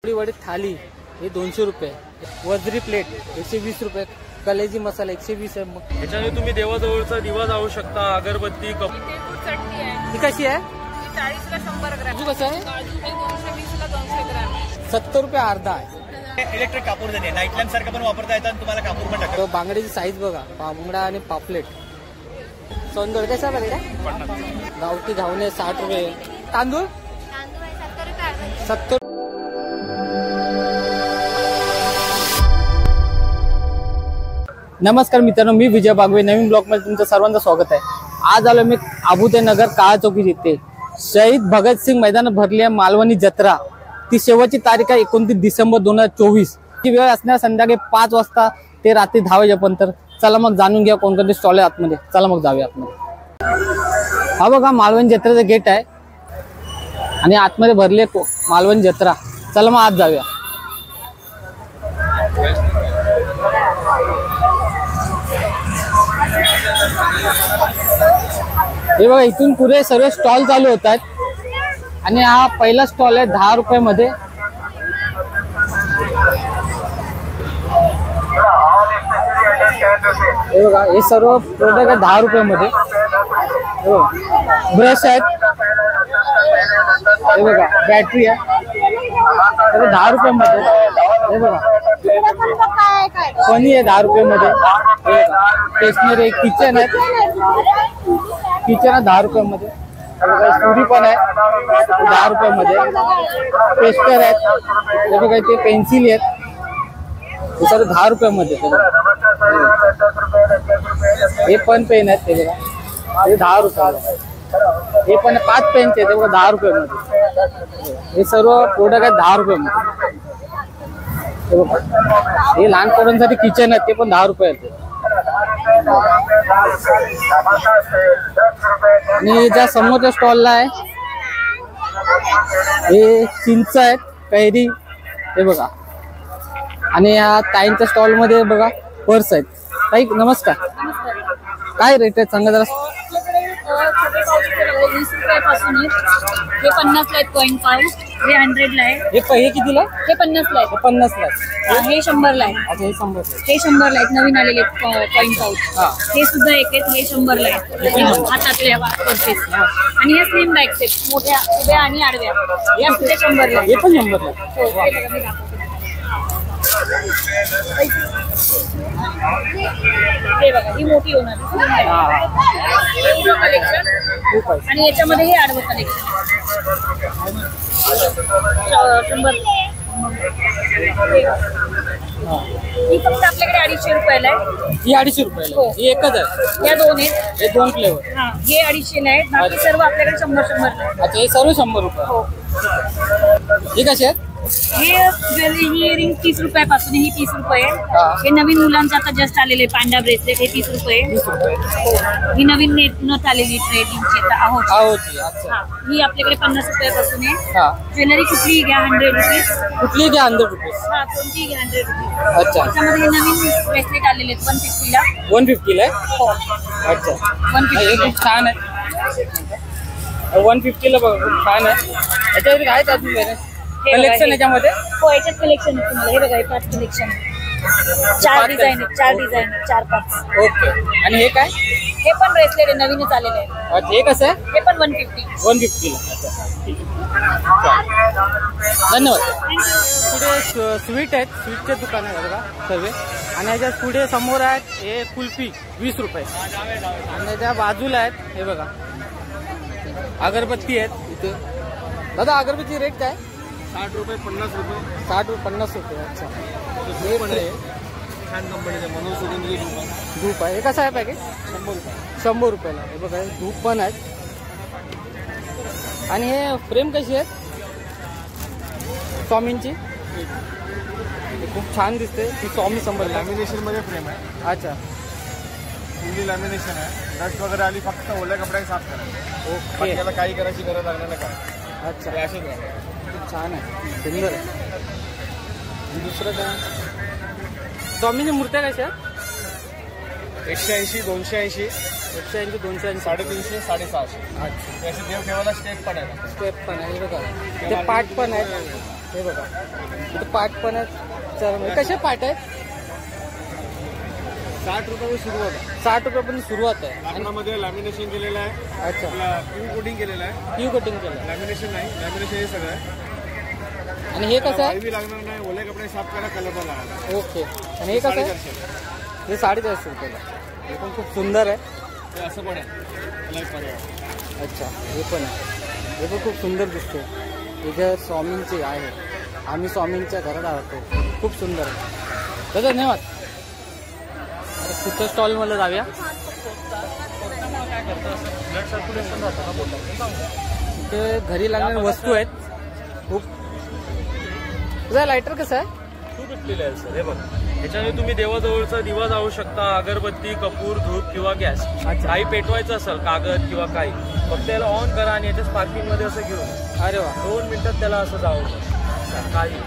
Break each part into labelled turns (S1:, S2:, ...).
S1: वडी थाली हे 200 रुपये, वजरी प्लेट 120 रुपये, कलेजी मसाला 120 आहे। मग
S2: याच्याने तुम्ही देवाजवळचा दिवा जाळू शकता, अगरबत्ती
S3: चटणी आहे
S1: ही कशी आहे?
S3: 40 ला 100 ग्रॅम।
S1: काजू कसं आहे?
S3: काजू हे 220 ला 200 ग्रॅम आहे।
S1: 70 रुपये अर्धा आहे।
S2: इलेक्ट्रिक कापूर देणे, नाईट लॅम्प सारखं पण वापरता येतात आणि तुम्हाला कापूर पण टाकतो।
S1: बांगड्याची साईज बघा, बांगडा आणि पापलेट सोंदोड कसा बघा, गावठी घावणे 60 रुपये, तांदूळ 70। नमस्कार मित्रांनो, मी विजय बागवे, नवीन ब्लॉग मध्ये तुमचं सर्वांचं स्वागत आहे। आज आलो मी आबुते नगर काळा चौकी येथे शहीद भगतसिंग मैदानात भरली आहे मालवणी जत्रा। ती शेवटची तारीख आहे 29 डिसेंबर 2024। ची वेळ असणार संध्याकाळी 5 वाजता ते रात्री 10 वाजेपर्यंत। चला मग जाणून घ्या कोणकोणते स्टॉल आहे आतमध्ये। चला मग जाऊया आतमध्ये। हा बघा मालवणी जत्रेचं गेट आहे आणि आतमध्ये भरली आहे मालवणी जत्रा। चला मग आत जाऊया। हे बघा इथून पुढे सर्व स्टॉल चालू होत आहेत आणि हा पहिला स्टॉल आहे 10 रुपये मध्ये। हे बघा हे सर्व प्रोडक्ट आहे 10 रुपये मध्ये। ब्रश आहेत, हे बघा बॅटरी आहे, 10 रुपये मध्ये। हे बघा फनी आहे 10 रुपये मध्ये। स्टेशनरी किचन आहे, किचन आहे 10 रुपये मध्ये। स्टुडी पण आहे 10 रुपये मध्ये। पेस्टर आहेत, हे बघा इथे पेन्सिल आहेत, हे सर्व 10 रुपये मध्ये। हे पण पेन आहेत, ते बघा हे 10 रुपये। हे पण 5 पेनचे ते बघा 10 रुपये मध्ये। हे सर्व प्रोडक्ट आहेत 10 रुपये मध्ये। हे लहान पोरांसाठी किचन आहे, ते पण 10 रुपये आहेत। आणि ज्या समोरच्या स्टॉलला आहे हे चिंच आहेत, कैरी, हे बघा। आणि या ताईंच्या स्टॉल मध्ये बघा पर्स आहेत। ताई नमस्कार, काय रेट आहे सांगा जरा।
S3: 20 रुपयापासून हे 50 ला 1.5, हे 100 ला आहे।
S1: हे कितीला?
S3: हे 50 ला आहे।
S1: 50 ला
S3: हे 100 ला आहे।
S1: अच्छा हे 100
S3: हे 100 ला आहेत, नवीन आलेले कॉइन पाऊच। हे सुद्धा एक आहेत, हे 100 ला आहे हातातल्या पर्सेस। आणि हे स्लिम बॅग्स आहेत, मोठ्या उभ्या आणि आडव्या, या सुद्धा 100 ला।
S1: हे पण 100 ला।
S3: हो हे बघा मी दाखवते। हे बघा ही मोठी होणार कलेक्शन आणि याच्यामध्ये हे आडवं कलेक्शन 100। ही फक्त आपल्याकडे 250 रुपयाला आहे।
S1: ही 250 रुपयाला?
S3: हो
S1: ही एकच आहे?
S3: या 2 आहेत,
S1: हे 2 फ्लेवर।
S3: हा हे 250 ला आहेत, बाकी सर्व आपल्याकडे 100 ला।
S1: अच्छा हे सर्व 100 रुपये।
S3: हो
S1: हे कसे आहेत?
S3: हे ज्वेलरी ही इयरिंग 30 रुपयापासून, ही 30 रुपये।
S1: हा।
S3: हे नवीन मुलांचं आता जस्ट आलेले पांडा ब्रेसलेट, हे 30 रुपये।
S1: 30 रुपये।
S3: ही नवीन नथ आलेली ट्रेडिंगची आहोत।
S1: अच्छा
S3: हा ही आपल्याकडे 50 रुपयापासून आहे।
S1: हा
S3: ज्वेलरी कुठलीही घ्या 100 रुपीज,
S1: कुठली घ्या 100 रुपये।
S3: हा कोणतीही घ्या 100 रुपीज।
S1: अच्छा
S3: त्याच्यामध्ये हे नवीन ब्रेसलेट आलेले आहेत 150 ला।
S1: 150 ला आहे?
S3: हो
S1: अच्छा
S3: 150
S1: हे खूप छान आहे। 150 ला बघा खूप छान आहे। याच्यामध्ये काय अजून कलेक्शन याच्यामध्ये?
S3: हो याच्यात कलेक्शन आहे तुम्हाला। हे बघा हे 5 कलेक्शन, 4 डिझाईन आहेत, 4 डिझाईन, 4-5।
S1: ओके। आणि हे काय?
S3: हे पण ब्रेसलेट आहे, नवीनच आलेले आहे।
S1: अच्छा हे कसं आहे?
S3: हे पण 150
S1: ला। अच्छा ठीक आहे, धन्यवाद। पुढे स्वीट आहेत, स्वीटचे दुकान आहे बघा सर्व। आणि याच्या पुढे समोर आहेत हे कुल्फी 20 रुपये। आणि याच्या बाजूला आहेत हे बघा अगरबत्ती आहेत इथे। दादा अगरबत्ती रेट काय?
S2: 60 रुपये 50 रुपये
S1: 60 रुपये 50 रुपये। अच्छा हे पण आहे
S2: छान कंपनीचे मनोसुगंधी
S1: धूप आहे। हे कसं आहे पॅकेट? 100 रुपयाला। हे बघा धूप पण आहेत। आणि हे फ्रेम कशी आहेत स्वामींची? खूप छान दिसते ही स्वामी समोर।
S2: लॅमिनेशन मध्ये फ्रेम आहे।
S1: अच्छा
S2: फुल्ली लॅमिनेशन आहे, डस्ट वगैरे आली फक्त ओल्या कपड्याने साफ करायचं।
S1: ओके
S2: त्याला काही करायची गरज लागणार नाही काय।
S1: अच्छा
S2: असेच
S1: खूप छान आहे, सुंदर आहे। दुसरं काय स्वामींची मूर्त्या कशा आहेत?
S2: 180, 280,
S1: 180, 280,
S2: 350, 650.
S1: अच्छा
S2: देव ठेवायला स्टेप पण आहे.
S1: स्टेप पण आहे बघा, ते पाठ पण आहे। हे बघा इथे पाट पण आहेत. कसे पाट आहेत?
S2: 60 रुपये सुरुवात आहे.
S1: 60 रुपयापासून सुरुवात आहे. आणि
S2: लाकडामध्ये लॅमिनेशन केलेलं आहे.
S1: अच्छा,
S2: पिऊ कोटिंग केलेलं आहे.
S1: क्यू कटिंग केलं.
S2: लॅमिनेशन नाही, लॅमिनेशन हे सगळं आहे.
S1: आणि हे कसं आहे?
S2: वाळवी लागणार नाही, ओले कपडे साफ करा, कलर पण लागणार.
S1: ओके. आणि हे कसं आहे? हे 450 रुपयाला. हे पण खूप सुंदर आहे.
S2: हे असं पण आहे. त्याला एक पर्याय.
S1: अच्छा, हे पण आहे. हे पण खूप सुंदर दिसते. इथे स्वामींचे आहे. आम्ही स्वामींच्या घरात आहोत. खूप सुंदर आहे. तर धन्यवाद. आता पुढच्या स्टॉलमध्ये जाऊया. इथे घरी लागणाऱ्या वस्तू आहेत खूप. तुझा लायटर कसं आहे?
S4: 250 आहे सर. हे बघा, ह्याच्याने तुम्ही देवाजवळचा दिवा जाळू शकता, अगरबत्ती, कपूर, धूप किंवा गॅस. काही पेटवायचं असेल कागद किंवा काही, फक्त याला ऑन करा आणि याच्या स्पार्किंग मध्ये असं घेऊन
S1: अरे वा.
S4: 2 मिनिटात त्याला असं जावं काही.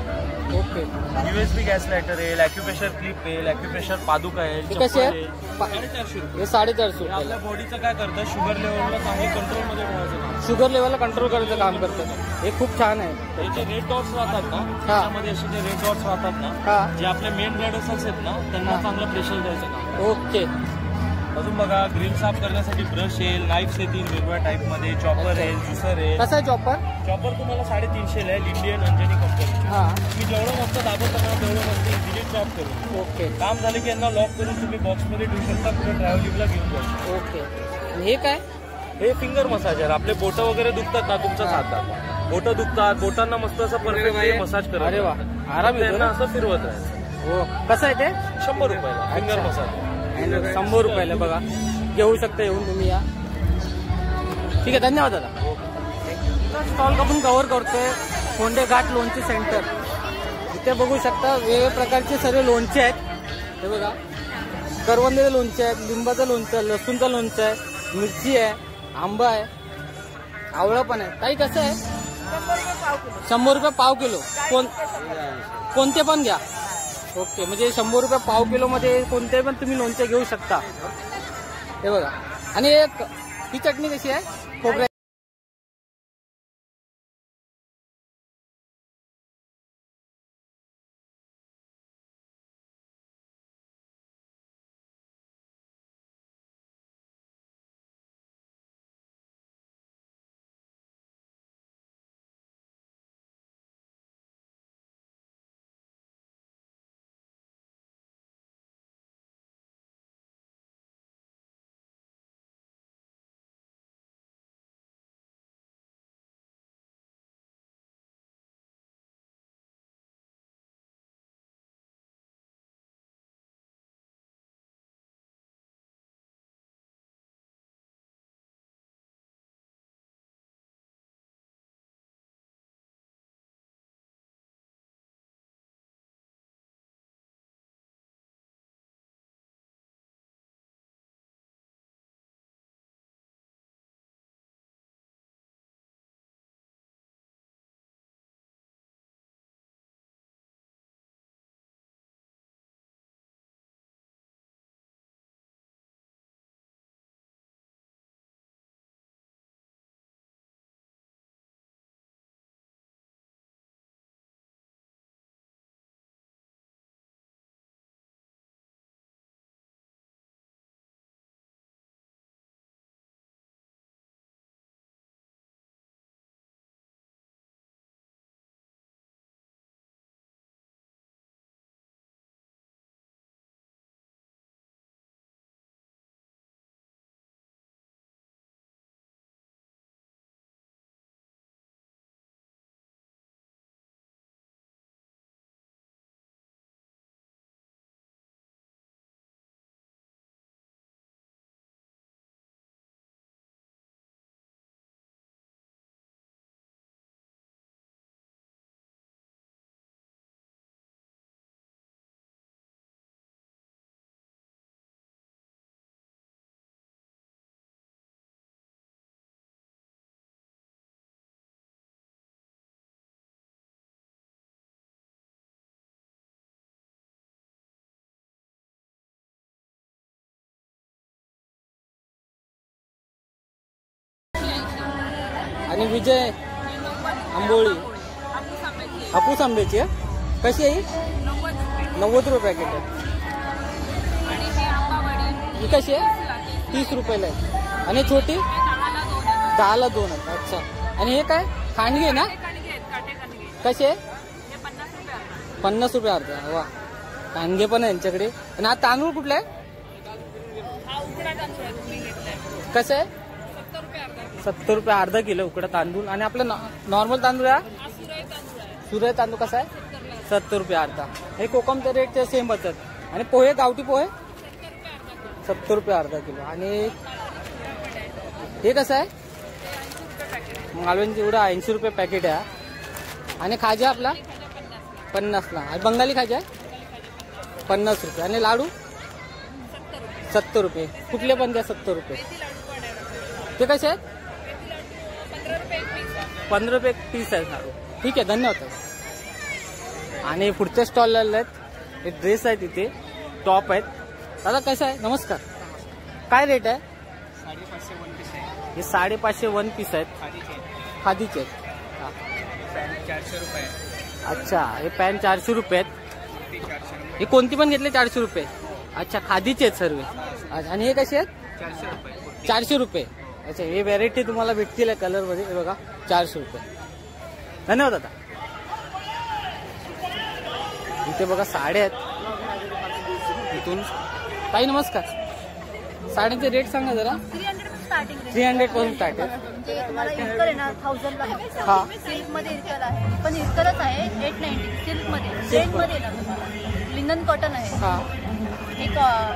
S1: ओके.
S4: USB गॅस लायटर आहे, ॲक्युप्रेशर क्लिप आहे, ॲक्युप्रेशर पादुका आहे,
S1: हे
S4: चप्पल
S1: कसे
S4: आहे.
S1: आहेत?
S4: 450 रुपये.
S1: हे 450
S4: हे आपल्या
S1: रुपये.
S4: बॉडीचं काय करतं, शुगर लेवलला चांगलं कंट्रोलमध्ये ठेवायचं काम.
S1: शुगर लेवलला कंट्रोल करायचं काम करतं. हे खूप छान आहे.
S4: हे जे रेड डॉट्स राहतात ना, त्याच्यामध्ये असे जे रेड डॉट्स राहतात ना,
S1: हा.
S4: जे आपले मेन ब्लड वेसल्स आहेत ना, त्यांना चांगलं प्रेशर द्यायचं काम.
S1: ओके.
S4: अजून बघा, ग्रिल साफ करण्यासाठी ब्रश येईल, नाईफ येतील वेगवेगळ्या टाईप मध्ये, चॉपर आहे, ज्युसर आहे.
S1: कसं आहे चॉपर?
S4: चॉपर तुम्हाला 350 आहे, इंडियन अंजनी कंपनी.
S1: हा.
S4: तुम्ही जेवढं मस्त दाबवता ना तेवढं मस्त इझिली चॉप करू.
S1: ओके.
S4: काम झालं की यांना लॉक करून तुम्ही बॉक्समध्ये ठेवू शकता, पुढे ट्रॅव्हलिंगला घेऊन जाऊ.
S1: ओके. आणि हे काय?
S4: हे फिंगर मसाजर. आपले बोटं वगैरे दुखतात ना तुमच्या हातात, बोटं दुखतात, बोटांना मस्त असं परफेक्ट मसाज करा.
S1: अरे वा, आराम येतो
S4: त्यांना
S1: ना?
S4: असं फिरवत राहायचं.
S1: हो. कसं आहे ते?
S4: 100 रुपयाला फिंगर मसाज.
S1: 100 रुपयाला. बघा, घेऊ शकता येऊन तुम्ही या. ठीक आहे, धन्यवाद दादा. स्टॉल आपण कव्हर करतोय फोंडे घाट लोणचे सेंटर. इथे बघू शकता वेगवेगळ्या प्रकारचे सर्व लोणचे आहेत. हे बघा, करवंदाचं लोणचे आहेत, लिंबाचं लोणचं आहे, लसूणचं लोणचं आहे, मिरची आहे, आंबा आहे, आवळा पण आहे. ताई कसं आहे? 100 रुपये पाव किलो. कोणते पण घ्या. ओके. म्हणजे 100 रुपये पाव किलो मध्ये कोणते पण तुम्ही लोणचे घेऊ शकता. हे बघा. आणि एक ही चटणी कशी आहे? खोबऱ्या. आणि विजय आंबोळी. हापूस आंब्याची आहे. कशी आहे ही? 90 रुपये पॅकेट आहे. ही कशी आहे? 30 रुपयाला आहे. आणि छोटी 10ला 2 आहे. अच्छा. आणि हे काय खांडगे ना? कसे आहे? 50 रुपये अर्धा. वा, खांडगे पण आहे यांच्याकडे. आणि हा तांदूळ कुठला आहे? कसं आहे? 70 रुपये अर्धा किलो उकडा तांदूळ. आणि आपला नॉर्मल तांदूळ आहे सुरई तांदूळ कसा आहे? 70 रुपये अर्धा. हे कोकमच्या रेटचे सेम असतात. आणि पोहे गावठी पोहे 70 रुपये अर्धा किलो. आणि हे कसं आहे? मालवणी चिवडा 80 रुपये पॅकेट आहे. आणि खाजा आपला 50ला. आणि बंगाली खाजा आहे 50 रुपये. आणि लाडू 70 रुपये. कुठले पण द्या 70 रुपये. ते कसे आहेत? 15 रुपये पीस आहे लाडू. ठीक आहे, धन्यवाद. आणि पुढच्या स्टॉलला आहेत हे ड्रेस आहेत, इथे टॉप आहेत. दादा कसं आहे? नमस्कार. काय रेट आहे?
S2: 550 वन पीस आहे.
S1: हे 550 वन पीस आहेत. खादीचे आहेत.
S2: पॅन्ट 400 रुपये.
S1: अच्छा, हे पॅन्ट 400 रुपये आहेत.
S2: 400 रुपये.
S1: हे कोणती पण घेतले 400 रुपये. अच्छा, खादीचे आहेत सर्व. आणि हे कसे आहेत?
S2: 400 रुपये.
S1: 400 रुपये. अच्छा, हे व्हेरायटी तुम्हाला भेटतील कलर मध्ये. हे बघा 400 रुपये. धन्यवाद दादा. इथे बघा साड्या आहेत. इथून ताई नमस्कार. साड्यांचे रेट सांगा जरा. 300 पासून स्टार्ट आहे.
S5: तुम्हाला इरकल आहे ना 1000 ला.
S1: हा.
S5: सिल्क मध्ये इरकल आहे, पण इरकलच आहे 890 सिल्क मध्ये. प्लेन मध्ये ना तुम्हाला लिनन कॉटन आहे.
S1: हा.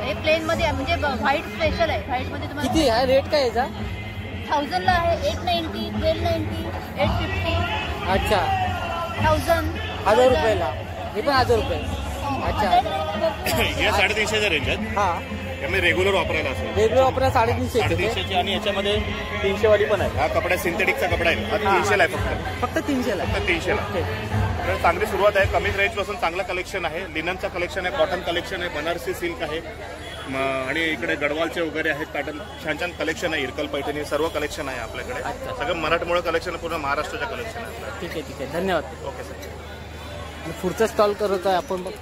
S5: हे प्लेन मध्ये आहे, म्हणजे व्हाईट स्पेशल आहे. व्हाईट मध्ये तुम्हाला
S1: किती आहे रेट? काय याचा?
S5: 1000 ला आहे, 890, 1290, 850.
S1: अच्छा,
S5: 1000
S1: ₹1000. हे पण 1000 रुपये. अच्छा.
S6: या 350च्या रेंज आहेत.
S1: हा,
S6: त्यामुळे रेग्युलर वापरायला असेल.
S1: वेगळं वापरा 350 चे.
S6: 350ची आणि याच्यामध्ये 300 वाली पण आहे. हा कपडा सिंथेटिकचा कपडा आहे. हा 300 आहे फक्त.
S1: फक्त 300 ला.
S6: फक्त 300 ला.
S1: ओके.
S6: तर चांगली सुरुवात आहे. कमी रेंज पासून चांगलं कलेक्शन आहे. लिननचं कलेक्शन आहे, कॉटन कलेक्शन आहे, बनारसी सिल्क आहे. आणि इकडे गडवालचे वगैरे आहेत पॅटर्न. छान छान कलेक्शन आहे. इरकल पैठणी सर्व कलेक्शन आहे आपल्याकडे. सगळं मराठमोळं कलेक्शन आहे. पूर्ण महाराष्ट्राचं कलेक्शन आहे.
S1: ठीक आहे, ठीक आहे, धन्यवाद.
S6: Okay sir.
S1: आणि पुढचा स्टॉल करत आहे आपण बघ.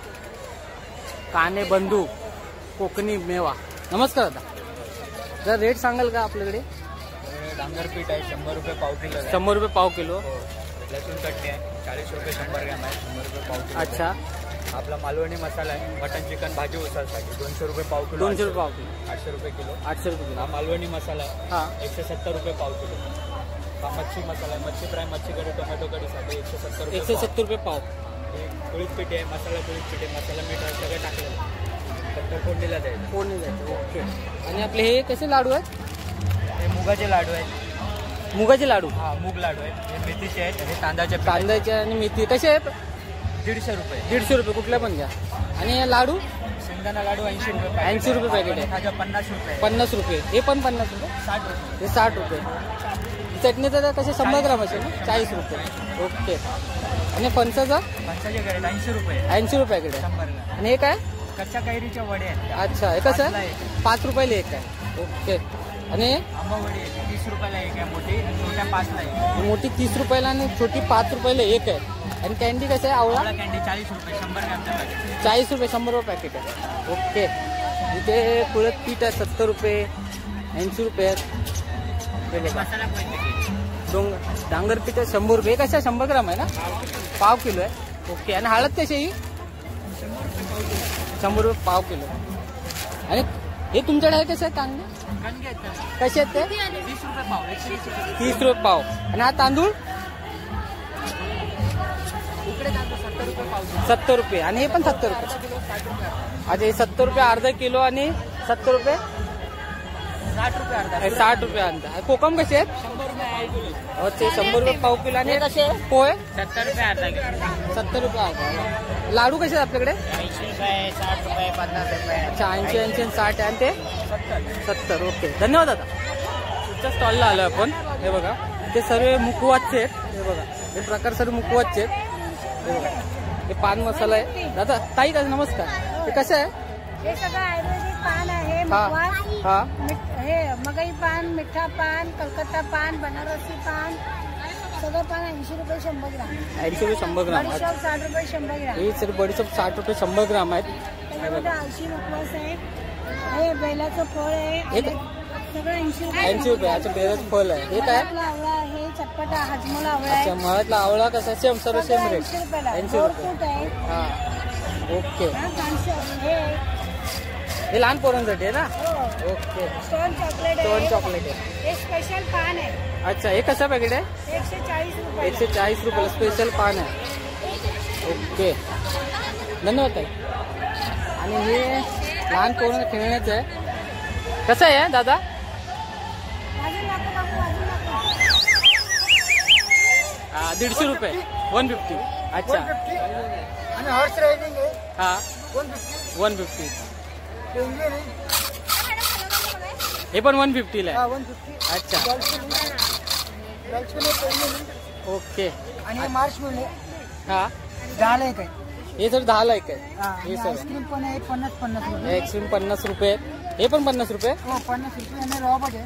S1: काने बंधू कोकणी मेवा. नमस्कार दादा. जरा रेट सांगाल का आपल्याकडे?
S2: डांगर पीठ आहे 100 रुपये पाव किलो.
S1: 100 रुपये पाव किलो.
S2: लसूण चटणी आहे 40 रुपये 100 ग्रॅम आहे. 100 रुपये पाव किलो.
S1: अच्छा.
S2: आपला मालवणी मसाला आहे मटन चिकन भाजी उसासाठी 200 रुपये पाव किलो.
S1: 200 रुपये पाव किलो.
S2: 800 रुपये किलो.
S1: 800 रुपये किलो.
S2: हा मालवणी मसाला आहे
S1: हा.
S2: 170 रुपये पाव किलो. हा मच्छी मसाला आहे मच्छी फ्राय मच्छी करी टोमॅटो करीसाठी 170 रुपये.
S1: 170 रुपये पाव.
S2: कुळीत पीठ आहे मसाला कुळीत पीठ आहे मसाला मीठ आहे सगळं टाकलेलं फक्त फोडणीला द्यायचं.
S1: फोडणी जायचं. ओके. आणि आपले हे कसे लाडू आहेत?
S2: हे मुगाचे लाडू आहेत.
S1: मुगाचे लाडू.
S2: हा मूग लाडू आहेत. हे मेथीचे आहेत. हे तांदळाचे पीठ आहेत.
S1: कांद्याचे आणि मेथी कसे आहेत?
S2: 150 रुपये.
S1: 150 रुपये कुठल्या पण घ्या. आणि हे लाडू
S2: शेंगदाणा लाडू 80 रुपये packet.
S1: 80 रुपये पॅकेट आहे.
S2: खाजा 50 रुपये.
S1: 50 रुपये. हे पण 50 रुपये.
S2: 60 रुपये.
S1: हे 60 रुपये. चटणीचं तर कसे 100 ग्रामाचे ना 40 रुपये. ओके. आणि फणसाचं
S2: फणसाचे गरे 80 रुपये.
S1: 80 रुपये पॅकेट आहे.
S2: 100 ग्रॅम.
S1: आणि हे काय?
S2: कच्च्या कैरीच्या वडे आहेत.
S1: अच्छा, हे कसं
S2: पाचला
S1: आहे?
S2: एक.
S1: 5 रुपयाला एक आहे. ओके. आणि
S2: आंबा वडी आहे 30 रुपयाला एक आहे मोठी आणि छोट्या 5ला एक.
S1: मोठी 30 रुपयाला आणि छोटी 5 रुपयाला एक आहे. आणि कॅन्डी कसं आहे? आवळा
S2: आवळा कॅन्डी 40 रुपये 100 ग्रॅमचं पॅकेट.
S1: 40 रुपये 100 रुपये पॅकेट आहे. ओके. इथे पुरत पीठ आहे 70 रुपये 80 रुपये आहेत. हे बघा.
S2: मसाला कोणते
S1: डांगर पीठ आहे 100 रुपये. हे कसं 100 ग्राम आहे ना? पाव किलो आहे. ओके. आणि हळद कशी ही? 100 रुपये पाव किलो. आणि हे तुमच्याकडे आहे कसं आहे तांदूळ?
S2: कणगे आहेत
S1: कसे आहेत ते?
S2: 30 रुपये पाव 120 रुपये.
S1: 30 रुपये पाव. आणि हा तांदूळ
S2: उकडे तांदूळ 70 रुपये पाव.
S1: 70 रुपये. आणि हे पण 70 रुपये. अच्छा, हे 70 रुपये अर्धा किलो आणि 70 रुपये
S2: 60 रुपये अर्धा.
S1: हे 60 रुपये अर्धा. कोकम कसे आहेत?
S2: 100 रुपये आहे किलो.
S1: ते 100 रुपये पाव किलो. आणि हे कसे पोहे?
S2: 70 रुपये अर्धा किलो.
S1: 70 रुपये अर्धा. लाडू कसे आहेत आपल्याकडे?
S2: 80 रुपये 60 रुपये 50 रुपये.
S1: अच्छा, 80 80 आणि 60 आणि ते 70. ओके, धन्यवाद दादा. पुढच्या स्टॉलला आलो आपण. हे बघा, ते सर्व मुखवासचे आहेत. हे बघा, हे प्रकार सर्व मुखवासचे आहेत. हे बघा, हे पान मसाला आहे. दादा ताई दादा नमस्कार. हे कसं आहे?
S5: हे सगळं आयुर्वेदिक पान आहे.
S1: हा
S5: मुखवास,
S1: हा.
S5: हे मगई पान, मिठा पान, कलकत्ता पान, बनारसी पान,
S3: सगळं पान 80 रुपये 100 ग्राम.
S1: 80 रुपये 100 ग्राम.
S3: बडीशेप 60 रुपये 100 ग्राम.
S1: हे सर बडीशेप 60 रुपये 100 ग्राम आहेत.
S3: त्याच्यामध्ये आळशी उपवास आहे, हे बेलाचं फळ आहे,
S1: एक
S3: सगळं 80 रुपये.
S1: 80 रुपये. अच्छा बेलाचं फळ आहे. हे काय?
S3: आपला आवळा आहे, चटपटा हाजमोला आवळा आहे.
S1: अच्छा मळ्यातला आवळा कसा सेम सर्व सेम रेट
S3: 80 रुपयाला.
S1: 80 रुपये.
S3: गोडकूट आहे.
S1: हा ओके.
S3: हा, कांस्य हे
S1: हे लहान पोरांसाठी आहे ना.
S3: हो.
S1: ओके.
S3: स्टोन चॉकलेट आहे.
S1: स्टोन चॉकलेट आहे.
S3: हे स्पेशल पान आहे,
S1: अच्छा हे कसं पॅकेट आहे?
S3: 140 रुपये.
S1: 140 रुपयाला स्पेशल पान आहे. ओके धन्यवाद ताई. आणि हे लहान पोरांना खेळण्याचं आहे. कसं आहे दादा?
S3: अजून नको बाबू, अजून नको.
S1: 150 रुपये 150. अच्छा
S3: आणि हॉर्स रायडिंग आहे
S1: हा
S3: 150.
S1: 150.
S3: पेंगुइन आहे
S1: हे पण 150 ला आहे.
S3: 150.
S1: अच्छा
S3: डॉल्फिन आहे.
S1: ओके.
S3: आणि मार्शमेलो
S1: हा
S3: डाल आहे काय.
S1: हे सर 10 ला एक आहे. हे सर
S3: आईस्क्रीम पण आहे 50 रुपये.
S1: एक्स्ट्रीम 50 रुपये. हे पण 50 रुपये.
S3: हो 50 रुपये. आणि रॉबर्ट आहे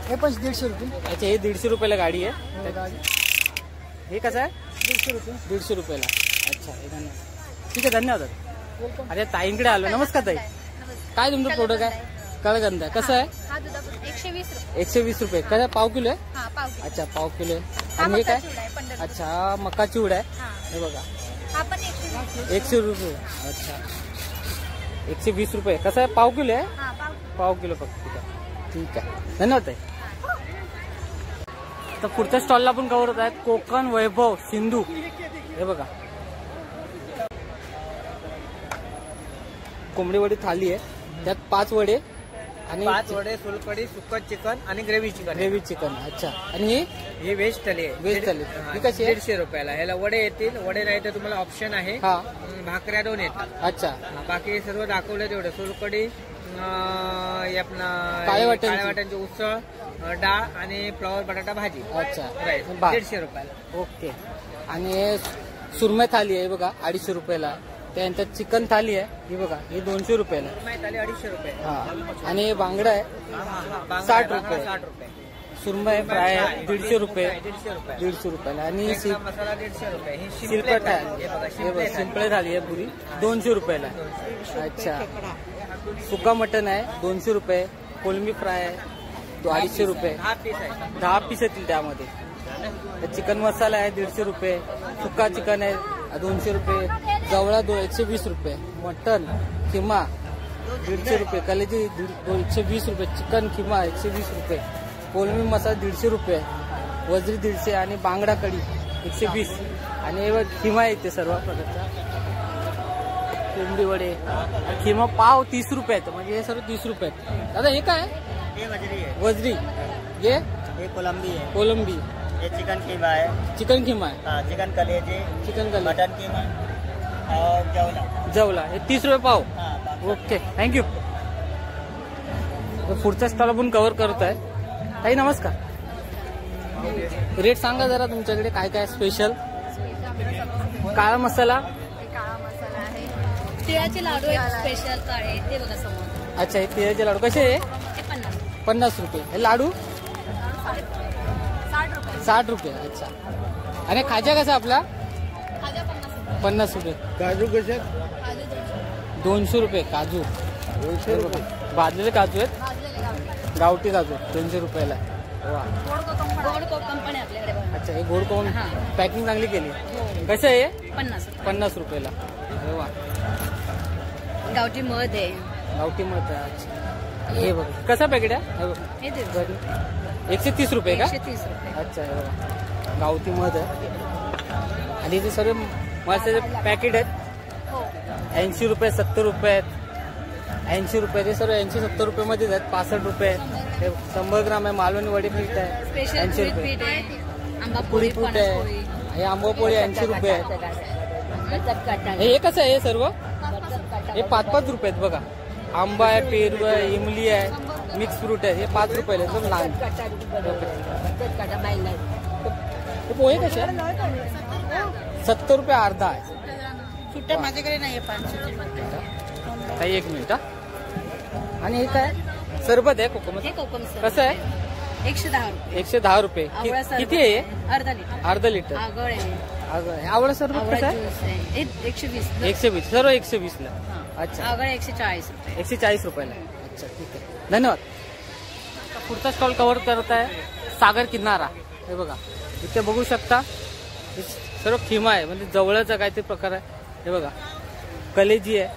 S3: हे पण 150 रुपये.
S1: अच्छा हे 150 रुपयाला गाडी आहे. हे कसं आहे?
S3: 150 रुपये.
S1: 150 रुपयाला. अच्छा हे धन्यवाद. ठीक आहे धन्यवाद. अरे ताईंकडे आलो. नमस्कार ताई. काय तुमचं प्रोडक्ट आहे? कळगंध आहे. कसं आहे?
S5: हा दुधापासून 120 रुपये.
S1: 120 रुपये. कसं पाव किलो आहे?
S5: हा पाव किलो.
S1: अच्छा पाव किलो आहे.
S5: हा
S1: आणि हे
S5: मका
S1: काय?
S5: चिवडा आहे 15 रुपये.
S1: अच्छा मका चिवडा आहे.
S5: हा
S1: हे बघा
S5: हा पण 120.
S1: 100 रुपये. अच्छा 120 रुपये. कसं आहे? पाव किलो आहे.
S5: हा पाव किलो.
S1: पाव किलो फक्त. ठीक आहे धन्यवाद ताई. तर पुढच्या स्टॉलला पण कव्हर होत आहेत कोकण वैभव सिंधू. हे बघा कोंबडी वडी थाली आहे. त्यात 5 वडे आणि
S7: 5 वडे, सोलकढी, सुक्कं चिकन आणि ग्रेव्ही चिकन.
S1: Gravy chicken. अच्छा आणि
S7: हे व्हेज थाली आहे.
S1: व्हेज थाली. ही कशी आहे?
S7: 150 रुपयाला. ह्याला वडे येतील. वडे नाही तर तुम्हाला ऑप्शन आहे,
S1: हा
S7: भाकऱ्या 2 येतात.
S1: अच्छा
S7: बाकी सर्व दाखवलं तेवढं. सोलकढी, हे आपला
S1: काळ्या वाटाण्याची.
S7: काळ्या वाटाण्याची उसळ, डाळ आणि फ्लॉवर बटाटा भाजी.
S1: अच्छा
S7: राईस
S1: भात.
S7: 150 रुपयाला.
S1: ओके. आणि सुरमई थाली आहे बघा 250 रुपयाला. त्यानंतर चिकन थाली आहे ही बघा ही 200 रुपयाला.
S7: थाली 250 रुपये.
S1: हा आणि हे बांगडा आहे
S7: बांगडा
S1: 60 रुपये.
S7: 60 रुपये.
S1: सुरमई फ्राय आहे 150 रुपये.
S7: 150 रुपये.
S1: 150 रुपयाला. आणि
S7: खेकडा मसाला 150 रुपये. ही
S1: सिल्पट
S7: थाली.
S1: आहे.
S7: हे बघा,
S1: हे
S7: शिंपले
S1: बघा
S7: थाली.
S1: सिंपळे थाली आहे पुरी 200 रुपयाला. अच्छा सुका मटन आहे 200 रुपये. कोलंबी फ्राय आहे 250 रुपये.
S7: 10 पीस आहे.
S1: 10 पीस येतील त्यामध्ये. चिकन मसाला आहे 150 रुपये. सुका चिकन आहे 200 रुपये. जवळा 120 रुपये. मटन किमा 150 रुपये. कलेजी 120 रुपये. चिकन किमा 120 रुपये. कोलंबी मसाला 150 रुपये. वजरी 150 आणि बांगडा कढी 120. आणि हे किमा येते सर्व प्रकारचा. कोंबडी वडे किमा पाव 30 रुपये आहेत. म्हणजे हे सर्व 30 रुपये आहेत. दादा हे काय आहे?
S7: हे वजरी आहे.
S1: वजरी. हे
S7: हे कोलंबी आहे.
S1: कोलंबी.
S7: हे चिकन कीमा आहे.
S1: चिकन किमा आहे.
S7: चिकन कलेजी,
S1: चिकन कली.
S7: मटन कीमा और जेवला.
S1: जवला हे 30 रुपये पाव. Okay thank you. पुढचा स्टॉल आपण कव्हर करत आहे. ताई नमस्कार. रेट सांगा जरा तुमच्याकडे काय काय स्पेशल. काळा मसाला.
S5: काळा मसाला आहे. तिळाचे लाडू आहेत स्पेशल काळे ते बघा समोर.
S1: अच्छा हे तिळाचे लाडू कसे आहे?
S5: ते 50.
S1: 50 रुपये. हे लाडू
S5: 60 रुपये.
S1: 60 रुपये. अच्छा आणि खाजा कसा आपला?
S5: खाजा 50 रुपये.
S1: 50 रुपये.
S7: काजू कसे?
S5: काजू
S1: 200 रुपये. काजू
S7: 200 रुपये.
S1: भाजलेले काजू आहेत.
S5: भाजलेले गावठी.
S1: गावठी काजू 200 रुपयाला. वा.
S5: गोड कंपनी आपल्याकडे बघा.
S1: अच्छा हे गोड कोण
S5: हा.
S1: पॅकिंग चांगली केली. कसं आहे?
S5: 50 रुपये.
S1: 50 रुपयाला. अरे वा.
S5: गावठी मध आहे.
S1: गावठी मठ आहे. अच्छा हे बघा कसा पॅकेट आहे? हे बघा.
S5: हे दे.
S1: घरी. 130 रुपये का?
S5: 130 रुपये.
S1: अच्छा हे बघा गावठी मध आहे. आणि इथे सर्व माशाचे पॅकेट आहेत.
S5: हो
S1: 80 रुपये 70 रुपये आहेत. 80 रुपये ते सर्व 80-70 रुपये मध्येच आहेत. 65 रुपये. हे 100 ग्राम आहे. मालवणी वडी पीठ आहे
S5: स्पेशल
S1: 80 रुपये.
S5: पीठ आहे. आंबा
S1: पुरी
S5: पोळी
S1: पीठ आहे. हे आंबापोळी 80 रुपये आहे. हे कसं आहे हे सर्व? हे 5-5 रुपये आहेत बघा. आंबा आहे, पेरू आहे, इमली आहे, मिक्स फ्रूट आहे. हे 5 रुपये एकदम लहान. हे पोहे कसे आहे? 70 रुपये अर्धा आहे.
S3: सुट्ट्या माझ्याकडे नाहीये 500
S1: ताई 1 मिनिट हा. आणि हे काय सरबत आहे कोकम.
S5: हे कोकम सर.
S1: कसं आहे?
S3: 110 रुपये.
S1: 110 रुपये.
S3: आवळा सरबत.
S1: किती आहे?
S3: अर्धा लिटर.
S1: अर्धा लिटर.
S3: आगळ आहे.
S1: आवळा सरबत
S3: आवळा
S1: कसं आहे?
S3: ज्यूस आहे. 120.
S1: 120. सर्व 120 ला. अच्छा,
S3: आगळ 140 रुपये.
S1: 140 रुपयाला. अच्छा, ठीक आहे, धन्यवाद. पुढचा स्टॉल कव्हर करत आहे सागर किनारा. हे बघा, इथे बघू शकता हे सर्व खिमा आहे, म्हणजे जवळचा काहीतरी प्रकार आहे. हे बघा, कलेजी आहे,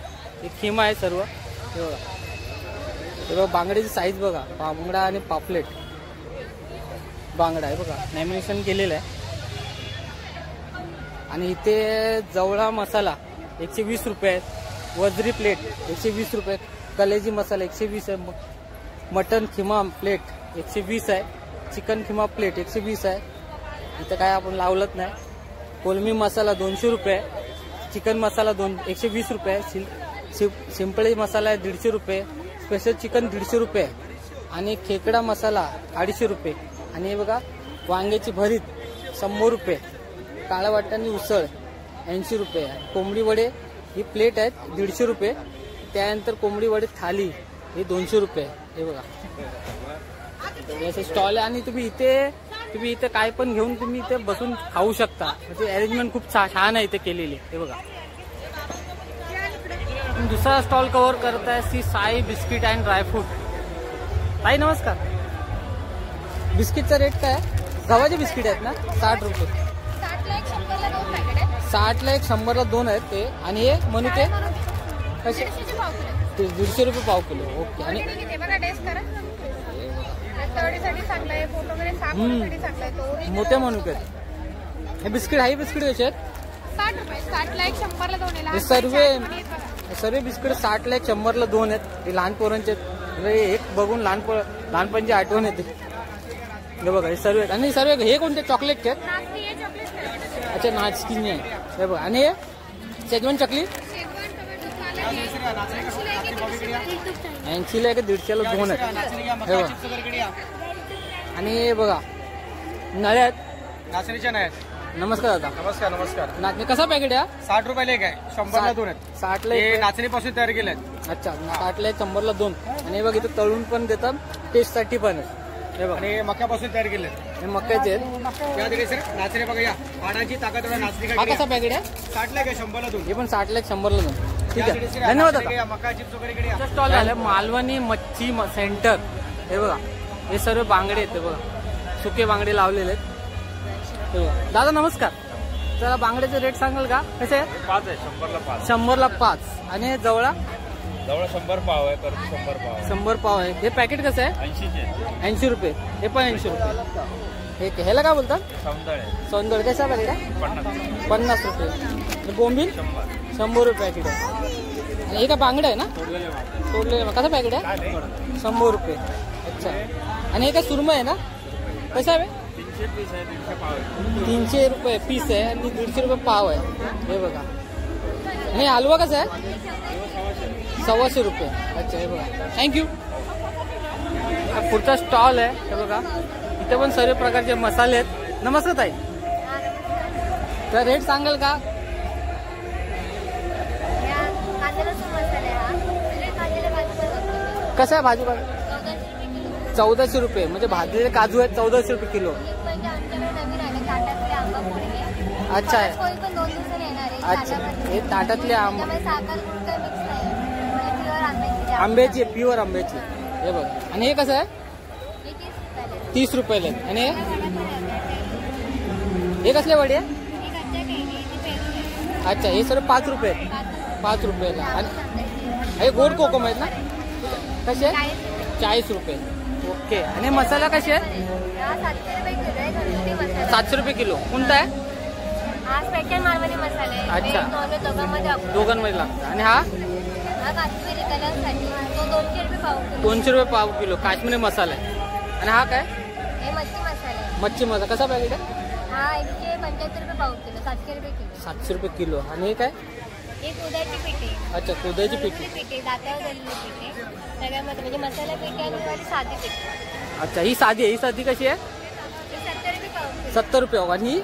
S1: हे खिमा आहे सर्व. हे बघा, हे बघा बांगड्याची साईज बघा, बांगडा आणि पापलेट बांगडा आहे बघा, लॅमिनेशन केलेलं आहे. आणि इथे जवळा मसाला 120 रुपये आहेत, वजरी प्लेट 120 रुपये, कलेजी मसाला 120 आहे, मटन खिमा प्लेट 120 आहे, चिकन खिमा प्लेट 120 आहे. इथं काय आपण लावलंच नाही. कोलमी मसाला 200 रुपये, चिकन मसाला 120 रुपये, सिंपल मसाला आहे 150 रुपये, स्पेशल चिकन 150 रुपये आणि खेकडा मसाला 250 रुपये. आणि हे बघा वांग्याची भरीत 100 रुपये, काळा वाटाणे उसळ 80 रुपये, कोंबडी वडे ही प्लेट आहेत 150 रुपये. त्यानंतर कोंबडी वडे थाली हे 200 रुपये. हे बघा याचे स्टॉल आहे. आणि तुम्ही इथे काय पण घेऊन तुम्ही इथे बसून खाऊ शकता, म्हणजे अरेंजमेंट खूप छान आहे इथे केलेली. हे बघा, दुसरा स्टॉल कव्हर करत आहे Shri Sai biscuit and dry fruit. ताई नमस्कार. बिस्किटचा रेट काय आहे? गव्हाचे बिस्किट आहेत ना, 60 रुपये. 60 ला 1, 100 ला 2 आहेत ते. आणि हे मनुके कसे? 150 रुपये पाव किलो. ओके. आणि मोठ्या मनुके आहेत. हे बिस्किट कसे आहेत?
S5: 60 रुपये. 60 ला 1, 100 ला 2.
S1: हे सर्व बिस्किट 60 ला 1, 100 ला 2 आहेत. हे लहान पोरांचे आहेत. एक बघून लहानपणची आठवण येते. हे बघा, हे सर्व. आणि सर्व हे कोणते चॉकलेट आहेत? अच्छा, नाचकिनी आहे. हे बघा. आणि हे शेजवान चकली 80 ला 1, 150 ला 2 आहेत. हे बघा. आणि हे बघा नळ्या आहेत,
S7: नाचणीच्या नाही.
S1: नमस्कार दादा.
S7: नमस्कार नमस्कार.
S1: नाचणी कसा पॅकेट आहे?
S7: 60 रुपयाला एक आहे, 100 ला 2 आहेत.
S1: 60 ला
S7: हे
S1: 1.
S7: नाचणीपासून तयार केले आहेत.
S1: अच्छा, 60 ला 1, 100 ला 2. आणि हे बघ इथं तळून पण देतात, टेस्ट साठी पण आहे. हे बघ,
S7: आणि मक्यापासून तयार केले आहेत.
S1: हे मक्याचे आहेत.
S7: या तिकडे सर नाचणी बघा, या पाण्याची ताकद नाचणी
S1: हा कसा पॅकेट आहे?
S7: 60 ला एक आहे, 100 ला 2.
S1: हे पण 60 ला 1, 100 ला 2. ठीक आहे, धन्यवाद दादा.
S7: मका चिप्स वगैरे इकडे या.
S1: स्टॉल झालं मालवणी मच्छी सेंटर. हे बघा, हे सर्व बांगडे आहेत. हे बघा, सुके बांगडे लावलेले आहेत. हे बघा. दादा नमस्कार. जरा बांगड्याचे रेट सांगाल का? कसे आहेत?
S4: 5 आहे, 100 ला 5.
S1: 100 ला 5. आणि हे जवळा
S4: 100 पाव आहे, करतो 100 पाव आहे.
S1: 100 पाव आहे. हे पॅकेट कसं आहे? 80 रुपये. हे पण 80 रुपये. ह्याला काय बोलतात? सौंदळ. कसा पॅकेट आहे? 50 रुपये. बोंबील 100 रुपये पॅकेट आहे. आणि हे का बांगडा आहे ना, तोडलेलं. कसं पॅकेट आहे? 100 रुपये. अच्छा. आणि हे काय सुरमई आहे ना, कसं आहे? 300 रुपये पीस आहे आणि 150 रुपये पाव आहे. हे बघा. आणि हलवा कसा आहे? 125 रुपये. अच्छा, हे बघा, थँक्यू. पुढचा स्टॉल आहे. हे बघा, इथे पण सर्व प्रकारचे मसाले आहेत. नमस्कार ताई, तर रेट सांगाल का? कसं आहे भाजी? 1400 रुपये. म्हणजे भाजलेले काजू आहेत 1400 रुपये किलो. अच्छा आहे. अच्छा, हे ताटातले आंब्याची, प्युअर आंब्याची. हे बघ. आणि हे कसं आहे? 30 रुपयाला. आणि हे कसले वडे आहे? अच्छा, हे सर्व 5 रुपये. 5 रुपयाला. आणि हे गोड कोकम आहेत ना, कसे? 40 रुपये. ओके. आणि मसाला कसे आहे? 700 रुपये किलो. कोणता आहे? अच्छा, दोघांमध्ये लागतं. आणि हा 200 रुपये पाव किलो काश्मीरी मसाला आहे. आणि हा काय? मच्छी मसाला. कसा पॅकेट आहे?
S5: 175 रुपये पाव किलो. 700 रुपये किलो.
S1: 700 रुपये किलो. आणि हे काय?
S5: दुधाची पिठी.
S1: अच्छा, दुधाची पिठी.
S5: दात्यावर झालेली पिठी सगळ्यामध्ये, म्हणजे मसाला पिठी आणि साधी पिठी.
S1: अच्छा, ही साधी आहे. ही साधी कशी आहे?
S5: 70 रुपये पाव किलो.
S1: 70 रुपये. आणि ही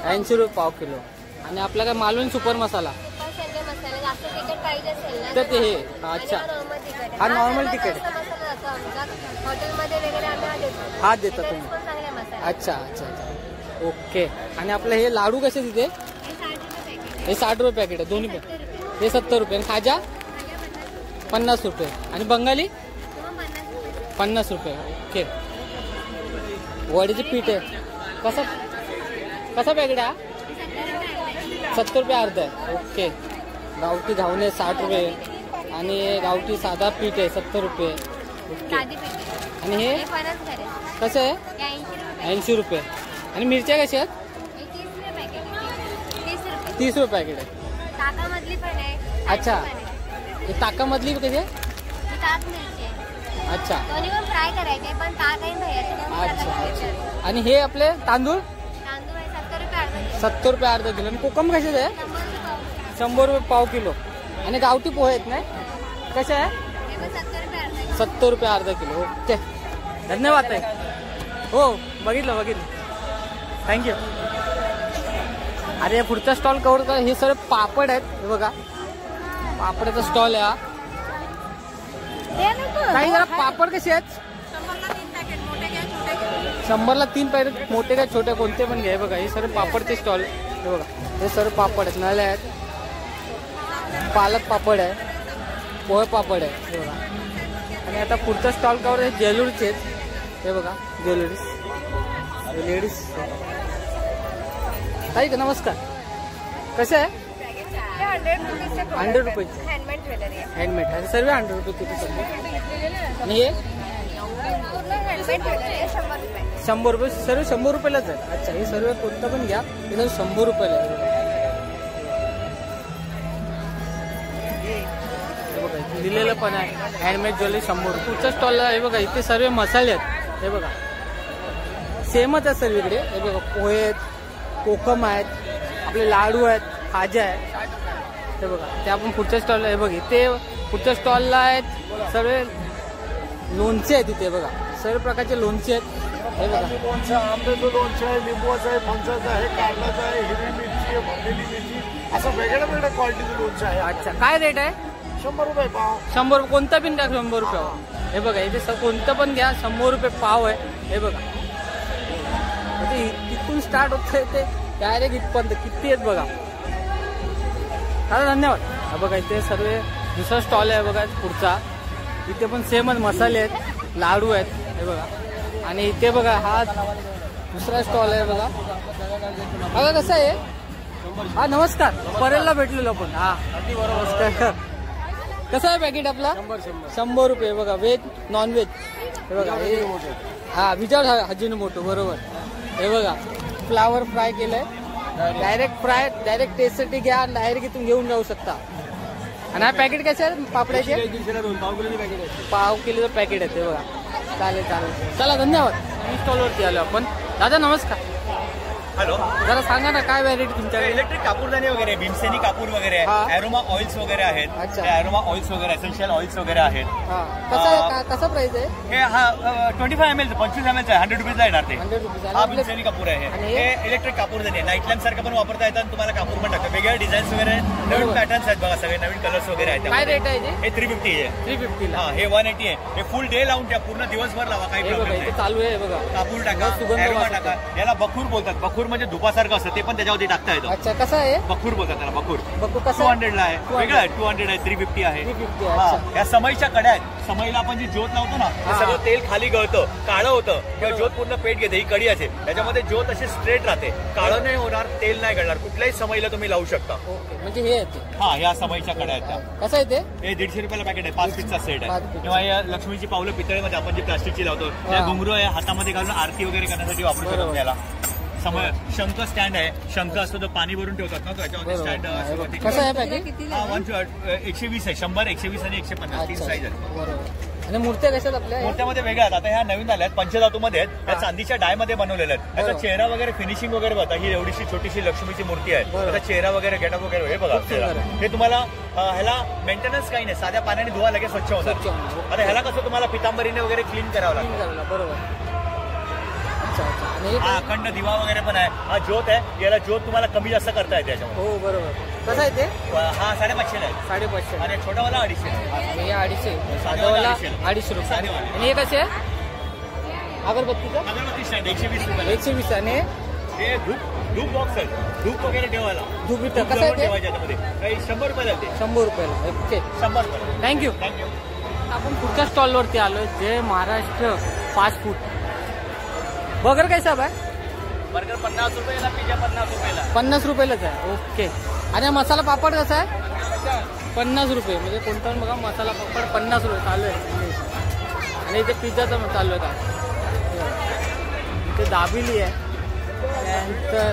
S5: 80
S1: रुपये पाव किलो. आणि आपला काय मालवणी सुपर मसाला.
S5: मसाला जास्त तिखट पाहिजे असेल ना
S1: तर ते हे. अच्छा, हा नॉर्मल तिखट.
S5: हॉटेलमध्ये वगैरे आम्ही हा देतो.
S1: हा देता तुम्ही.
S5: पण चांगले मसाले.
S1: अच्छा अच्छा अच्छा ओके. आणि आपलं हे लाडू कसे तिथे?
S5: हे 60 रुपये पॅकेट.
S1: हे 60 रुपये पॅकेट आहे दोन्ही पण. हे 70 रुपये. आणि खाजा 50 रुपये. आणि बंगाली 50 रुपये. ओके. वडीचे पीठ आहे. कसा पॅकेट आहे? 70 रुपये अर्धा आहे. ओके. गावठी घावणे 60 रुपये. आणि गावठी साधा पीठ आहे 70 रुपये. ओके. आणि हे कसं आहे? 80 रुपये. आणि मिरच्या कशा आहेत? 30 रुपये पॅकेट आहे.
S5: ताकामधली पण आहे.
S1: अच्छा. हे ताकामधली कशी आहे?
S5: ताक मिरची आहे.
S1: अच्छा
S5: दोन्ही पण फ्राय करायचे पण ताक आहे दह्याचे.
S1: अच्छा अच्छा. आणि हे आपले तांदूळ
S5: तांदूळ आहे 70 रुपये अर्धा किलो.
S1: 70 रुपये अर्धा किलो. आणि कोकम कशाचं आहे? 100 रुपये पाव किलो. आणि गावठी पोहे आहेत ना कसे आहे?
S5: हे पण 70 रुपये अर्धा किलो.
S1: 70 रुपये अर्धा किलो. ओके धन्यवाद आहे. हो बघितलं थँक्यू. अरे पुढचा स्टॉल कव्हर कर. हे सगळे पापड आहेत. हे बघा पापडाचा स्टॉल आहे हा. काही जरा पापड कसे आहेत? 100ला 3 पॅकेट मोठे काय छोटे कोणते पण घ्या. बघा हे सर्व पापडचे स्टॉल. हे बघा हे सर्व पापड आहेत. नळ्या आहेत. पालक पापड आहे. पोहे पापड आहे. हे बघा. आणि आता पुढचा स्टॉल कवर आहे ज्वेलरीचे आहेत. हे बघा ज्वेलरीज लेडीज. ताई नमस्कार. कसे आहे? 100 रुपयाचे.
S5: हँडमेड ज्वेलरी आहे.
S1: हँडमेड आणि सर्व 100 रुपये किती सर्व. आणि हे
S5: पूर्ण हँडमेड ज्वेलरी आहे 100 रुपये.
S1: 100 रुपये. सर्व 100 रुपयालाच आहे. अच्छा हे सर्व कोणतं पण घ्या हे सर्व 100 रुपयाला आहे. हे बघा इथे दिलेलं पण आहे हँडमेड ज्वेलरी 100 रुपये. पुढच्या स्टॉलला हे बघा इथे सर्व मसाले आहेत. हे बघा सेमच आहे सर्वीकडे. हे बघा पोहे आहेत कोकम आहेत आपले लाडू आहेत खाजा आहेत. हे बघा ते आपण पुढच्या स्टॉलला हे बघ इथे पुढच्या स्टॉलला आहेत सर्व लोणचे आहेत. इथे बघा सर्व प्रकारचे लोणचे आहेत. हे बघा
S8: लोणचं आंब्याचं लोणचं आहे, लिंबूचं आहे, फणसाचं आहे, कारल्याचं आहे, हिरवी मिरची आहे, भरलेली मिरची असं वेगळ्या क्वालिटीचं लोणचं आहे.
S1: अच्छा काय रेट आहे?
S8: 100 रुपये पाव.
S1: 100 रुपये. कोणता पण घ्या 100 रुपये. हे बघा इथे कोणतं पण घ्या 100 रुपये पाव आहे. हे बघा म्हणजे तिथून स्टार्ट होतं ते डायरेक्ट इथपर्यंत किती आहेत बघा. दादा धन्यवाद. हा बघा इथे सर्व दुसरा स्टॉल आहे बघा पुढचा. इथे पण सेमच मसाले आहेत लाडू आहेत. हे बघा आणि इथे बघा हा दुसरा स्टॉल आहे बघा. बघा कसं आहे. हा नमस्कार. परेलला भेटलेलो आपण. हा नमस्कार. कसं आहे पॅकेट आपला? 100 रुपये. बघा व्हेज नॉन व्हेज. हे बघा हे हा विचार अजिनोमोटो बरोबर. हे बघा फ्लावर फ्राय केलंय. डायरेक्ट फ्राय डायरेक्ट टेस्टसाठी घ्या आणि डायरेक्ट इथून घेऊन जाऊ शकता. आणि हा पॅकेट कसे आहे पापड्याचे? पाव किलोचं पॅकेट आहे. ते बघा चालेल चला धन्यवाद. स्टॉलवरती आलो आपण. दादा नमस्कार.
S9: हॅलो
S1: जरा सांगा ना काय व्हॅरायटी तुमच्याकडे?
S9: इलेक्ट्रिक कापूरदानी वगैरे भीमसेनी कापूर वगैरे आहे. अरोमा ऑइल्स वगैरे आहेत.
S1: अच्छा.
S9: अरोमा ऑइल्स वगैरे एसेन्शियल ऑइल्स वगैरे आहेत.
S1: कसं प्राइस आहे?
S9: हे हा 25 ml 25 ml आहे 100 रुपीजला येणार ते.
S1: 100 रुपये.
S9: हा भीमसेनी कापूर आहे. हे इलेक्ट्रिक कापूरदानी आहे. नाईट लॅम्प सारखं पण वापरता येतात. तुम्हाला कापूर पण टाकतात. वेगवेगळे डिझाईन्स वगैरे नवीन पॅटर्न्स आहेत बघा. सगळे नवीन कलर्स वगैरे आहेत.
S1: काय रेट आहे?
S9: हे 350 आहे.
S1: 350.
S9: हा हे 180 आहे. हे फुल डे लावून द्या. पूर्ण दिवसभर लावा काही प्रॉब्लेम नाही.
S1: चालू आहे बघा.
S9: कापूर टाका अरोमा टाका. याला बखूर बोलतात. बखूर म्हणजे धुपासारखं असतं ते पण त्याच्यावरती टाकता येतं.
S1: अच्छा कसं आहे?
S9: बखूर बोलतात त्याला. बखूर
S1: बघू कसं
S9: 200 ला आहे. वेगळं आहे. 200 आहे 350 आहे.
S1: 350
S9: हा
S1: आहे.
S9: या समईच्या कड्या आहेत. समईला आपण जी ज्योत लावतो ना ते सगळं तेल खाली गळतं काळं होतं किंवा ज्योत पूर्ण पेट घेते. ही कडी असे त्याच्यामध्ये ज्योत अशी स्ट्रेट राहते. काळं नाही होणार तेल नाही गळणार. कुठल्याही समईला तुम्ही लावू शकता.
S1: ओके म्हणजे हे आहे.
S9: हा या समईच्या कड्या आहेत त्या.
S1: कसं आहे ते?
S9: हे 150 रुपयाला पॅकेट आहे. 5 पीसचा सेट
S1: 5
S9: आहे.
S1: piece.
S9: किंवा या लक्ष्मीची पावलं पितळेमध्ये आपण जी प्लास्टिकची लावतो त्या घुंगरू आहे हातामध्ये घालून आरती वगैरे करण्यासाठी वापरू शकतो. त्याला समय शंख स्टँड आहे. शंख असतो तो पाणी भरून ठेवतात ना त्याच्यामध्ये स्टँड.
S1: कसं आहे पॅकेट?
S9: 120 आहे. 100 120 आणि 150 3 साईज आहे.
S1: बरोबर. आणि मूर्त्या कशात आपल्या?
S9: मूर्त्यामध्ये वेगळ्या आहेत. आता ह्या नवीन आल्या आहेत. पंचधातूमध्ये आहेत. त्या चांदीच्या डायमध्ये बनवलेल्या आहेत. त्याचा चेहरा वगैरे फिनिशिंग वगैरे बघा. ही एवढीशी छोटीशी लक्ष्मीची मूर्ती आहे. त्याचा चेहरा वगैरे गेटअप वगैरे हे बघा. हे तुम्हाला ह्याला मेंटेनन्स काही नाही. साध्या पाण्याने धुवा लगेच स्वच्छ होतात. आता ह्याला कसं तुम्हाला पितांबरीने वगैरे क्लीन करावं लागतं.
S1: बरोबर.
S9: हा अखंड दिवा वगैरे पण आहे. हा ज्योत आहे. याला ज्योत तुम्हाला कमी जास्त करता येते याच्यामध्ये.
S1: हो बरोबर. कसं आहे ते?
S9: हा 550 आहे
S1: 550
S9: आणि छोटावाला 250
S1: आणि हे 250 साधावाला 250 रुपये आणि हे कसे आहे अगरबत्तीचं?
S9: अगरबत्ती स्टँड 120 रुपये
S1: 120 आणि
S9: हे धूप बॉक्स आहे धूप वगैरे ठेवायला
S1: धूप इथं कसं आहे ते?
S9: ठेवायच्या त्यामध्ये काही 100 रुपये लागते
S1: 100 रुपयाला. ओके
S9: 100 रुपये
S1: थँक्यू. आपण पुढच्या स्टॉलवरती आलो जय महाराष्ट्र फास्ट फूड. बर्गर कैसा आहे?
S9: बर्गर 50 रुपयाला पिझ्झा 50 रुपयाला
S1: 50 रुपयालाच आहे. ओके आणि मसाला पापड कसा आहे? 50 रुपये म्हणजे कोणता बघा मसाला पापड 50 रुपये चालू आहे. आणि इथे पिझ्झाचं चालू आहे का इथे दाबिली आहे. त्यानंतर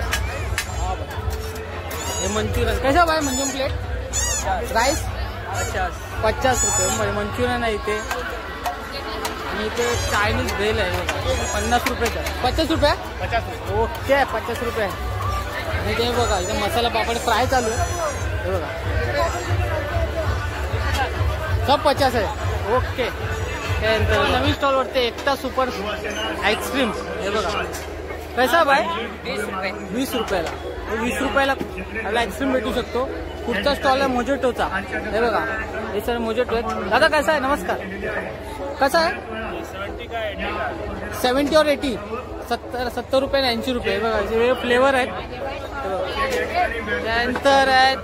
S1: हे मंचुरियन कैसा आहे मंचुरियन प्लेट राईस 50 रुपये मंचुरियन आहे इथे. आणि इथे चायनीज भेल आहे 50 रुपयाचं 50 रुपये
S9: 50 रुपये
S1: ओके 50 रुपये. आणि ते बघा इथे मसाला पापड फ्राय चालू आहे हे बघा सब 50 आहे. ओके त्यानंतर नवीन स्टॉलवरती एकता सुपर आईस्क्रीम हे बघा कैसा भाई 20 रुपयाला 20 रुपयाला आपला आईस्क्रीम भेटू शकतो. पुढचा स्टॉल आहे मोजेटोचा हे बघा हे सर मोजेटो आहे. दादा कसा आहे? नमस्कार कसा आहे? 70 और 80 70 रुपये आणि 80 रुपये बघा वेगळे फ्लेवर आहेत. त्यानंतर आहेत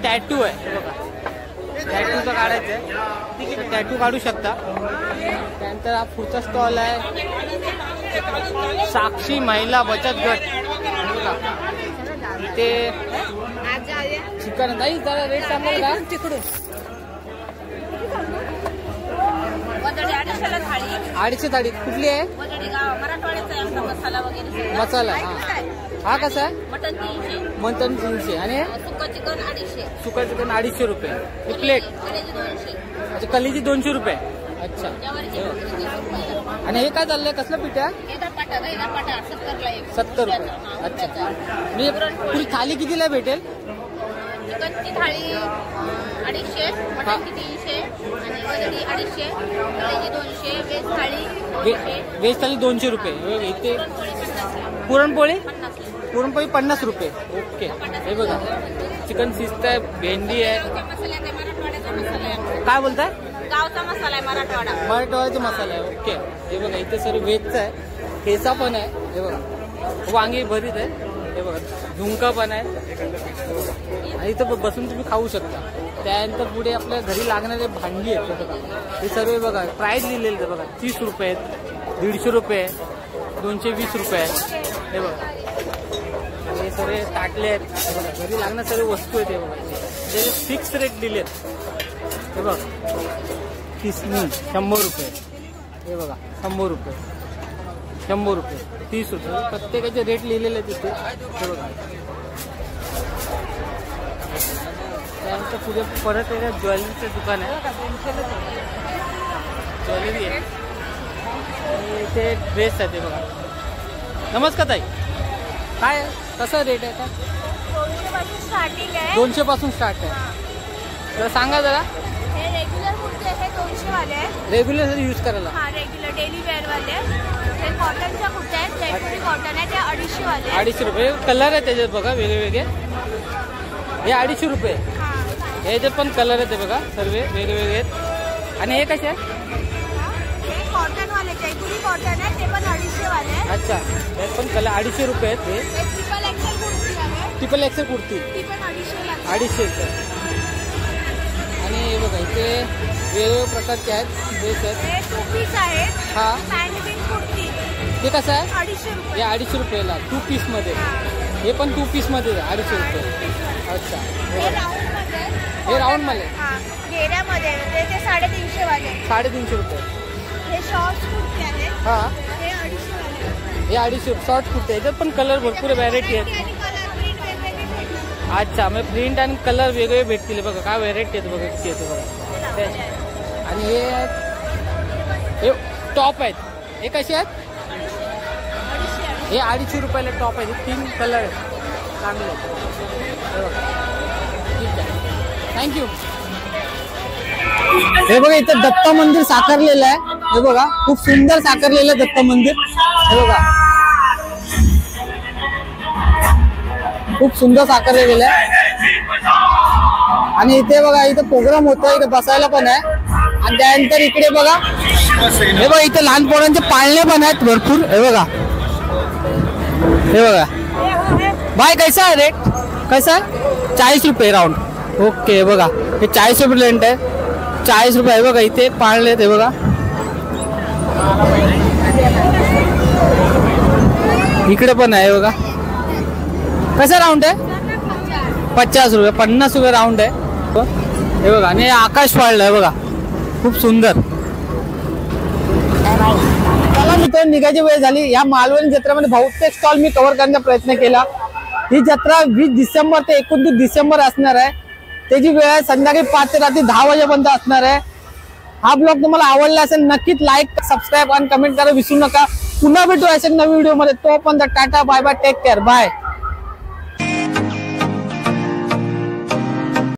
S1: टॅटू आहे हे बघा टॅटूचं काढायचं आहे टॅटू काढू शकता. त्यानंतर हा पुढचा स्टॉल आहे साक्षी महिला बचत गट ते चिकन नाही जरा रेट सांगाल का? तिकडून 250 थाळी कुठली आहे? मसाला हा कसा आहे? मटन 300 आणि सुका चिकन 250 रुपये ही प्लेट. अच्छा कलीची 200 रुपये. अच्छा आणि हे काय चाललंय कसलं पीठ आहे? 70 रुपये. अच्छा मी पुरी थाली कितीला भेटेल?
S5: चिकनची थाळी 250 मटनची 300 आणि वजडी 250 कलेजी 200 वेज थाळी 200
S1: वेज थाली 200 रुपये. इथे पुरणपोळी 50 रुपये. ओके हे बघा चिकन शिस्त आहे भेंडी आहे काय बोलताय?
S5: गावचा मसाला आहे
S1: मराठवाड्याचा मसाला आहे. ओके हे बघा इथे सर्व व्हेजचा आहे ठेचा पण आहे हे बघा वांगी भरीत आहे हे बघा झुणका पण आहे आणि इथं बसून तुम्ही खाऊ शकता. त्यानंतर पुढे आपल्या घरी लागणारे भांडी आहेत बघा हे सर्व बघा प्राईस लिहिलेलं आहे बघा 30 रुपये आहेत 150 रुपये 220 रुपये आहेत हे बघा. हे सर्व ताटले आहेत हे बघा घरी लागणारे सर्व वस्तू आहेत हे बघा ते फिक्स रेट दिले आहेत हे बघ किसनी 100 रुपये हे बघा 100 रुपये 100 रुपये 30 रुपये प्रत्येकाचे रेट लिहिलेले आहेत तिथे हे बघा. त्यानंतर पुढे परत एक ज्वेलरीचं दुकान आहे ज्वेलरी आहे आणि इथे ड्रेस आहे ते बघा. नमस्कार ताई काय कसं रेट आहे का?
S5: 200 पासून स्टार्टिंग आहे
S1: 200 पासून स्टार्ट आहे तर सांगा जरा.
S5: हे रेग्युलर कुर्ते हे 200 वाले आहेत
S1: रेग्युलर यूज करायला
S5: हा रेग्युलर डेली वेअर वाले. हे कॉटनच्या कुर्त्या आहेत जयपुरी कॉटन आहे ते 250 वाले
S1: 250 रुपये. कलर आहे त्याच्यात बघा वेगळे वेगळे हे 250 रुपये. याच्यात पण कलर आहे ते बघा सर्व वेगवेगळे आहेत. आणि हे कसे आहे?
S5: हे कॉटन वाले जयपुरी कॉटन आहे ते पण 250 वाले.
S1: अच्छा यात पण कलर 250 रुपये आहेत. हे
S5: ट्रिपल एक्सेल कुर्ती आहे
S1: ट्रिपल एक्सेल कुर्ती
S5: ती पण 250 लागते
S1: 250 रुपये. आणि हे बघा इथे वेगवेगळ्या प्रकारचे आहेत ड्रेस आहेत.
S5: हे 2 पीस आहेत
S1: हा
S5: पॅन्ट कुर्ती
S1: ते कसं आहे?
S5: 250 रुपये.
S1: हे 250 रुपयाला 2 पीसमध्ये. हे पण 2 पीसमध्ये 250 रुपये. अच्छा
S5: हे राऊंड मध्ये
S1: हे राऊंड मध्ये
S5: हा घेऱ्यामध्ये म्हणजे ते 350 वाले
S1: 350 रुपये.
S5: हे शॉर्ट्स कुर्ती आहेत
S1: हा
S5: हे 250 वाले.
S1: हे 250 शॉर्ट कुर्ते याच्यात पण कलर भरपूर व्हरायटी आहेत.
S5: आणि कलर प्रिंट वेगवेगळे भेटतील.
S1: अच्छा मग प्रिंट आणि कलर वेगळे भेटतील बघा काय व्हरायटी आहेत बघा किती येते बघा. आणि हे टॉप आहेत हे कसे आहेत? हे 250 रुपयाला टॉप आहेत. 3 कलर आहेत चांगले ठीक आहे थँक्यू. हे बघा इथं दत्त मंदिर साकारलेलं आहे हे बघा खूप सुंदर साकारलेलं आहे दत्त मंदिर हे बघा खूप सुंदर साकारलं गेलं आहे. आणि इथे बघा इथे प्रोग्राम होतो, इथे बसायला पण आहे. आणि त्यानंतर इकडे बघा हे बघा इथे लहान पोरांचे पाळणे पण आहेत भरपूर. हे बघा हे बघा. भाई कैसा है रेट, कैसा है? 40 रुपये राउंड. ओके बघा हे 40 रुपये रेंट आहे. 40 रुपये आहे बघा. इथे पाळणे आहेत हे बघा. इकडे पण आहे बघा. कसा राऊंड आहे? 50 रुपये, 50 रुपये राऊंड आहे हे बघा. आणि आकाश पाळलं आहे बघा, खूप सुंदर. चला मित्रांनो, निघायची वेळ झाली. या मालवणी जत्रेमध्ये बहुतेक स्टॉल मी कव्हर करण्याचा प्रयत्न केला. ही जत्रा 20 डिसेंबर ते 29 डिसेंबर असणार आहे. त्याची वेळ आहे संध्याकाळी 5 ते रात्री 10 वाजेपर्यंत असणार आहे. हा ब्लॉग तुम्हाला आवडला असेल नक्कीच लाईक, सबस्क्राईब आणि कमेंट करायला विसरू नका. पुन्हा भेटू अशा नवीन व्हिडिओ मध्ये. तोपर्यंत tata, bye bye, take care, bye.